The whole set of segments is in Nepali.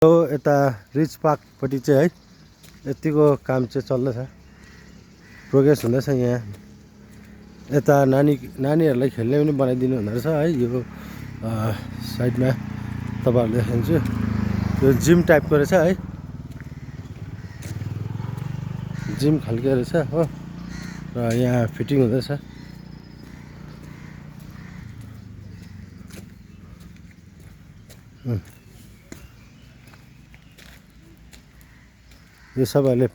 यता रिच पार्कपट्टि चाहिँ है यतिको काम चाहिँ चल्दैछ, प्रोग्रेस हुँदैछ। यहाँ यता नानीहरूलाई खेल्ने पनि बनाइदिनु हुँदो रहेछ है। यो साइडमा तपाईँहरूले देख्नुहुन्छ यो जिम टाइपको रहेछ है, जिम खालको रहेछ हो। र यहाँ फिटिङ हुँदैछ। यो सबैले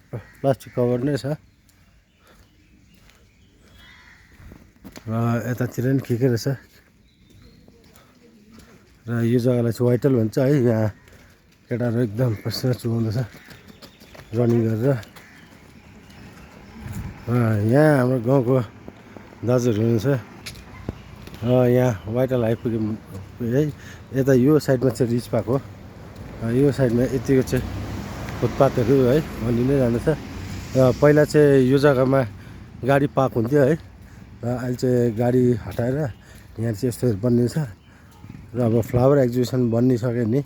प्लास्टिक कभर नै छ। र यतातिर नि के रहेछ। र यो जग्गालाई चाहिँ वाइटल भन्छ है। यहाँ केटाहरू एकदम पसिना चुहाउँदैछ रनिङ गरेर। यहाँ हाम्रो गाउँको दाजुहरू हुनुहुन्छ। यहाँ वाइटल आइपुग्यो है। यता यो साइडमा चाहिँ रिच पार्क हो। यो साइडमा यतिको चाहिँ फुटपाथहरू है बनिँदै जाँदैछ। र पहिला चाहिँ यो जग्गामा गाडी पार्क हुन्थ्यो है। र अहिले चाहिँ गाडी हटाएर यहाँ चाहिँ यस्तो बनिन्छ। र अब फ्लावर एक्जिबिसन बनिसक्यो नि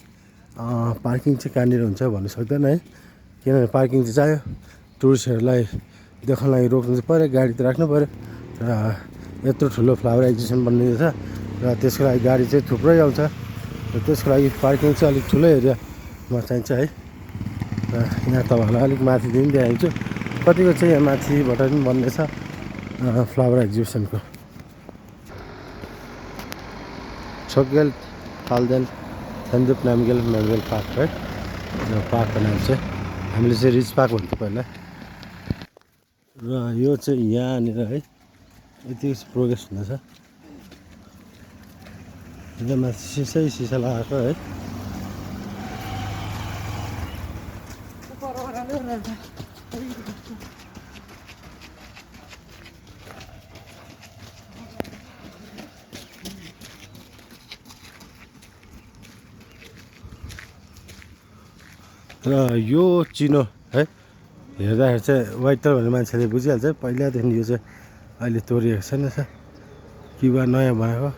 पार्किङ चाहिँ कहाँनिर हुन्छ भन्नु सक्दैन है। किनभने पार्किङ चाहिँ चाहियो, टुरिस्टहरूलाई देखाउन लागि रोक्नु चाहिँ पऱ्यो, गाडी त राख्नु पऱ्यो। र यत्रो ठुलो फ्लावर एक्जिबिसन बनिँदैछ र त्यसको लागि गाडी चाहिँ थुप्रै आउँछ। र त्यसको लागि पार्किङ चाहिँ अलिक ठुलो एरियामा चाहिन्छ है। र यहाँ तपाईँहरूलाई अलिक माथिदेखि देखाइदिन्छु कतिको चाहिँ यहाँ माथिबाट पनि बन्दैछ फ्लावर एक्जिबिसनको। छोकगेल थाल्देन सेन्जुप नामगेल मेमोरियल पार्क है। यो पार्कको नाम चाहिँ हामीले चाहिँ रिच पार्क भन्थ्यो पहिला। र यो चाहिँ यहाँनिर है यति प्रोग्रेस हुँदैछ। यहाँ माथि सिसा लगाएको है। र यो चिनो है हेर्दाखेरि चाहिँ वाइटल भनेर मान्छेले बुझिहाल्छ। पहिलादेखि यो चाहिँ अहिले तोरिएको छैन कि वा नयाँ बनाएको।